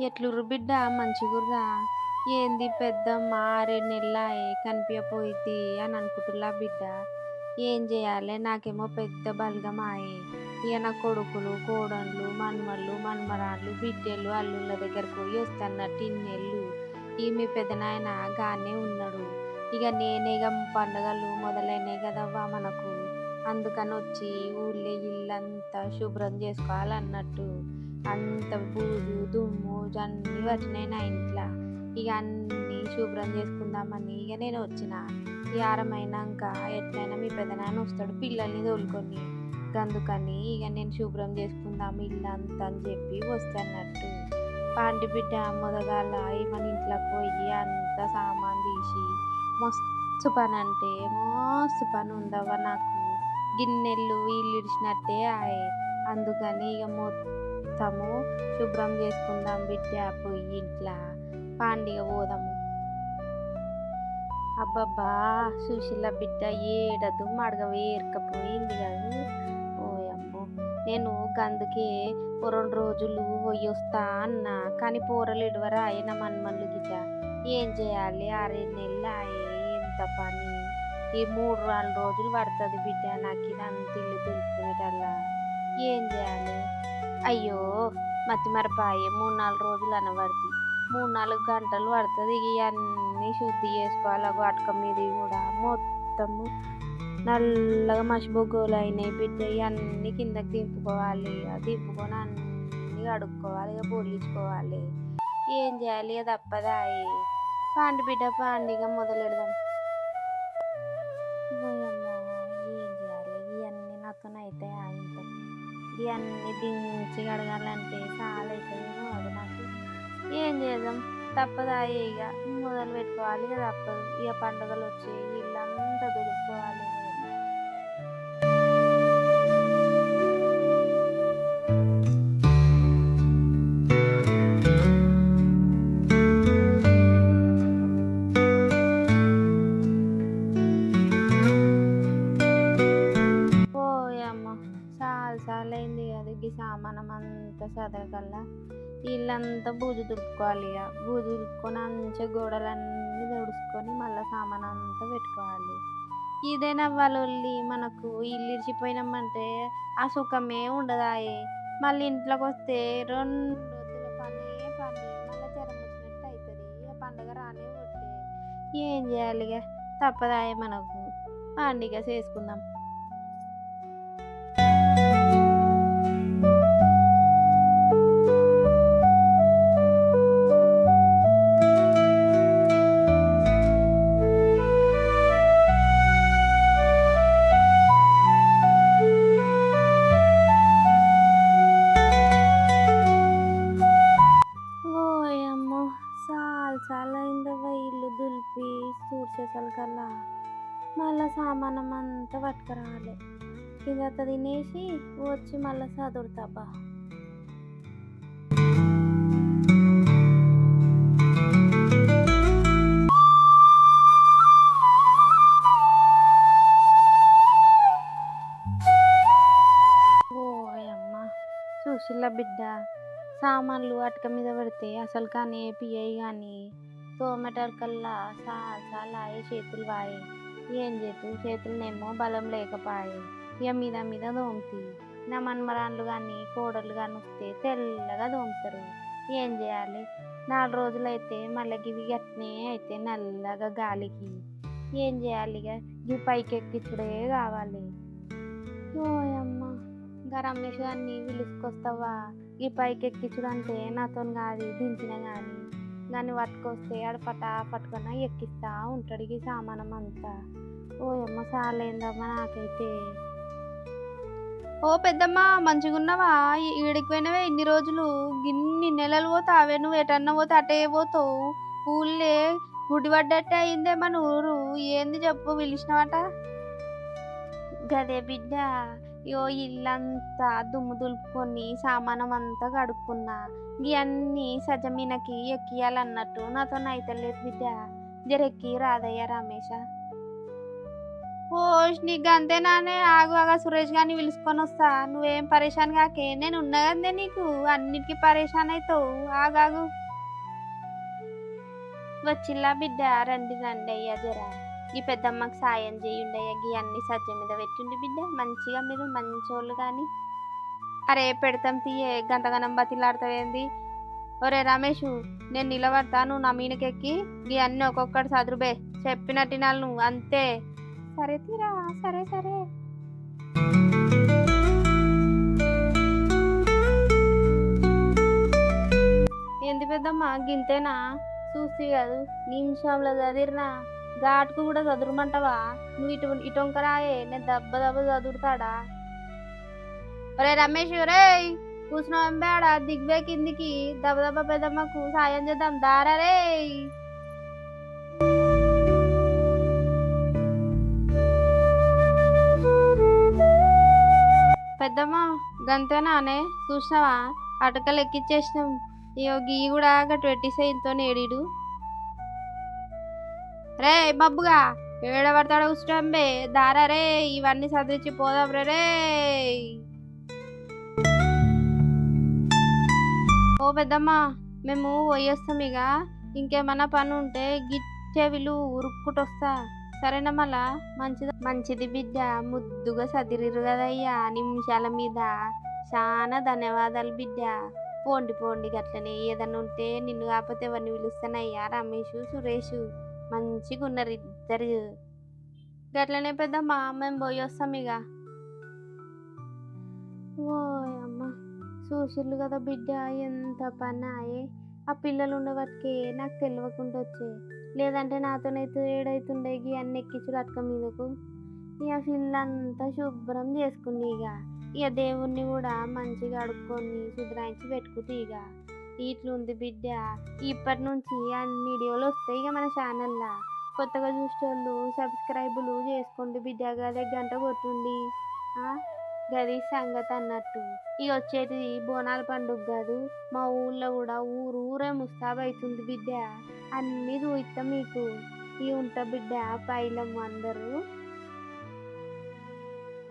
ఎట్లుర్రు బిడ్డ మంచిగుర్రా? ఏంది పెద్దమ్మ 6, 7 నెల్లాయె కనిపియపోయిద్ది అని అనుకుంటున్నా బిడ్డ. ఏం జేయాలే నాకేమో పెద్ద బల్గమాయే. ఇగ నా కొడుకులు, కోడన్లు, మన్మళ్ళు, మన్మరాన్లు, బిడ్డలు, అల్లుళ్ళ దగ్గరికి పోయి వస్తన్నట్టు ఇన్నేళ్ళు. ఈ మీ పెదనాయన గానే ఉన్నడు. ఇగ నేనే పండగలు మొదలైనయి గదవ్వ మనకు. అందుకనొచ్చి ఊళ్ళో ఇల్లంతా శుభ్రం చేసుకోవాలన్నట్టు. అంత బూజు, దుమ్ము అన్నీ పట్టినాయి నా ఇంట్ల. ఇగ అన్నీ శుభ్రం చేసుకుందామని ఇగ నేను వచ్చిన. ఈ ఆరమైనాక ఎట్లయినా మీ పెదనాన్న వస్తాడు పిల్లల్ని తోలుకొని. అందుకని ఇక నేను శుభ్రం చేసుకుందాం ఇల్లంతా అని చెప్పి వస్తన్నట్టు. పాండి బిడ్డ మొదగాల మన ఇంట్లోకి పోయి అంత సామాన్ తీసి మస్తు పని అంటే మస్తు పని ఉందవ్వ నాకు. గిన్నెలు ఇల్లు ఇడిచినట్టే ఆయే. అందుకని ఇక మొత్తము శుభ్రం చేసుకుందాం బిడ్డ పోయి ఇంట్లో. పాండిగ పోదాము. అబ్బబ్బా సుశీల బిడ్డ ఏడదు మడగ వేరకపోయింది కాదు. ఓయమ్మో నేను గందుకే 2 రోజులు పోయి వస్తా అన్నా. కానీ పోరలు ఇడవరా ఆయన మన్మన్లు గిట్ట. ఏం చేయాలి 6, 7 నెలలు ఆయే. ఎంత పని. ఈ 3, 4 రోజులు పడుతుంది బిడ్డ నాకు ఇదంత ఇల్లు దులుపుకునేటల్లా. ఏం చేయాలి? అయ్యో మతి మరపాయే. 3, 4 రోజులు అనబడుతుంది. 3, 4 గంటలు పడుతుంది. ఇవన్నీ శుద్ధి చేసుకోవాలి. అటుక మీద కూడా మొత్తము నల్లగా మసిబొగ్గోలు అయినాయి బిడ్డ. ఇవన్నీ కిందకి దింపుకోవాలి. దింపుకొని అన్నీ కడుక్కోవాలి. ఇక బొల్లించుకోవాలి. ఏం చేయాలి? అది తప్పదాయి. పాండి బిడ్డ పాండిగ మొదలెడదాం. పోయమ్మో ఏం చేయాలి? ఇవన్నీ నాతో అయితే ఇంత ఇవన్నీ దించి కడగాలంటే చాలా అవుతుందేమో అది నాకు. ఏం చేద్దాం తప్పదాయే. ఇక మొదలు పెట్టుకోవాలి. ఇక తప్పదు. ఇక పండుగలు వచ్చాయి ఇల్లంతా దులుపుకోవాలి. పోయమ్మ చాలా అయింది కదా. ఈ సామానం అంతా చదరకల్లా ఇల్లంతా బూజు దులుపుకోవాలి. ఇక బూజు దులుపుకొని మంచిగా గోడలన్నీ తుడుచుకొని మళ్ళీ సామాన్ అంతా పెట్టుకోవాలి. ఇదేనా వాళ్ళొల్లి మనకు. ఇల్లు ఇడిచిపోయినామంటే ఆ సుఖమే ఉండదాయే. మళ్ళీ ఇంట్లోకి వస్తే 2 రోజుల పనే పని. మళ్ళీ జ్వరం వచ్చినట్టు అవుతుంది. ఇక పండుగ రానే కొట్టే. ఏం చేయాలి? ఇక తప్పదాయే మనకు. పండుగ చేసుకుందాం. చాలా అయిందవ్వ ఇల్లు దులిపి తూడ్చేసరికల్లా. మళ్ళీ సామానం అంతా పట్టుకురావాలి. కింద తినేసి వచ్చి మళ్ళీ చదువుతాబ్బా. ఓయమ్మ సుశీల బిడ్డ సామాన్లు అటక మీద పెడితే అసలు కానీ పియ్యి కానీ తోమటకల్లా చాలా చేతులు వాయే. ఏం చేతులనేమో బలం లేకపాయే. ఇక మీద తోముతి. నా మన్మరాన్లు కానీ కోడలు కానీ వస్తే తెల్లగా తోముతారు. ఏం చేయాలి? 4 రోజులు అయితే మళ్ళీ ఇవి గట్నే అయితే నల్లగా గాలికి. ఏం చేయాలి? ఇక ఇవి పైకెక్కించుడే కావాలి. ఓయమ్మ ఇంకా రమేష్ గారిని పిలుచుకొస్తావా? ఈ పైకెక్కించుడు అంటే నాతో కాదు. దించిన కానీ పట్టుకొస్తే ఆడ పట్టుకొని ఎక్కిస్తా ఉంటాడు ఈ సామానం అంతా. ఓయమ్మ సాలేందమ్మా నాకైతే. ఓ పెద్దమ్మ మంచిగున్నావా? ఈడికి పోయినవే ఇన్ని రోజులు. ఇన్ని నెలలు పోతావే. నువ్వు ఎటన్నా పోతే అటే పోతావు. ఊళ్ళే గుడిపడ్డట్టే అయిందే మన ఊరు. ఏంది చెప్పు పిలిచినవాట? గదే బిడ్డ యో ఇల్లంతా దుమ్ము దులుపుకొని సామానం అంతా కడుక్కున్నా. ఇవన్నీ సజమీనకి ఎక్కియాలన్నట్టు నాతో అయితే లేదు బిడ్డ. జరెక్కి రాదయ్యా రమేష. ఓష్ నీకు అంతేనానే ఆగు ఆగా సురేష్ గారిని పిలుచుకొని వస్తా నువ్వేం పరేషాన్ కాకే నేను ఉన్నా కదే నీకు అన్నిటికీ పరేషాన్ అవుతావు ఆగాగు వచ్చిల్లా బిడ్డ రండి రండి అయ్యా జరా ఈ పెద్దమ్మకి సాయం చేయుండయ్యా గీ అన్ని సజ్జ మీద పెట్టిండి బిడ్డ మంచిగా మీరు మంచోళ్ళు కానీ అరే పెడతాం తీయే గంతగనం బతిలాడతావేంది ఒరే రమేషు నేను నిలబడతా నువ్వు నా మీనకెక్కి గీ అన్ని ఒక్కొక్కటి సదురుబే చెప్పినట్టినాలు నువ్వు అంతే సరే తీరా సరే సరే ఏంది పెద్దమ్మా గింతేనా చూసి కాదు నిమిషంలో చదిరినా ఘాటుకు కూడా చదురుమంటావా నువ్వు ఇటొంకరాయే నేను దెబ్బ దెబ్బ చదురుతాడా ఒరే రమేష్ రే కూర్చున్నాం బేడ దిగ్వే కిందికి దెబ్బ దెబ్బ పెద్దమ్మకు సాయం చేద్దాం దారా రే పెద్దమ్మ గంతేనానే చూసినావా అటకలు ఎక్కిచ్చేసినాం ఇగో గీ కూడా గట్టు పెట్టిసేయంతో నేడిడు రే మబ్బుగా ఏడబడతాడో కూర్చోంబే దారా రే ఇవన్నీ సదిరించి పోదాం రే ఓ పెద్దమ్మ మేము పోయేస్తాం ఇక ఇంకేమన్నా పని ఉంటే గిట్టే వీళ్ళు ఉరుక్కుంటొస్తా సరేనా మళ్ళా మంచిది బిడ్డ ముద్దుగా సదిరిరు కదయ్యా నిమిషాల మీద చాలా ధన్యవాదాలు బిడ్డ పోండి పోండి గట్లనే ఏదన్నా ఉంటే నిన్ను కాకపోతే ఎవరిని పిలుస్తానయ్యా రమేష్ సురేష్ మంచిగా ఉన్నారు ఇద్దరు గట్లనే పెద్దమ్మా మేము పోయి వస్తాం ఇక ఓ అమ్మ చూసిర్లు కదా బిడ్డ ఎంత పని ఆయే ఆ పిల్లలు ఉండబట్టికే నాకు తెలియకుండా వచ్చే లేదంటే నాతోనైతే ఏడైతుండే అన్ని ఎక్కించుడు అక్క మీదకు ఇక పిల్లంతా శుభ్రం చేసుకుని ఇక దేవుణ్ణి కూడా మంచిగా అడుక్కొని శుభ్రాయించి పెట్టుకుంటే ఇక ఇట్లుంది బిడ్డ ఇప్పటి నుంచి అన్ని వీడియోలు వస్తాయి ఇక మన ఛానల్లో కొత్తగా చూసేటోళ్ళు సబ్స్క్రైబులు చేసుకోండి బిడ్డ గదే గంట కొట్టుండి గది సంగతి అన్నట్టు ఇక వచ్చేది బోనాల పండుగ కాదు మా ఊళ్ళో కూడా ఊరే ముస్తాబైతుంది బిడ్డ అన్నీ చూస్తాం మీకు ఇవి ఉంటా బిడ్డ పైలమ్మ అందరూ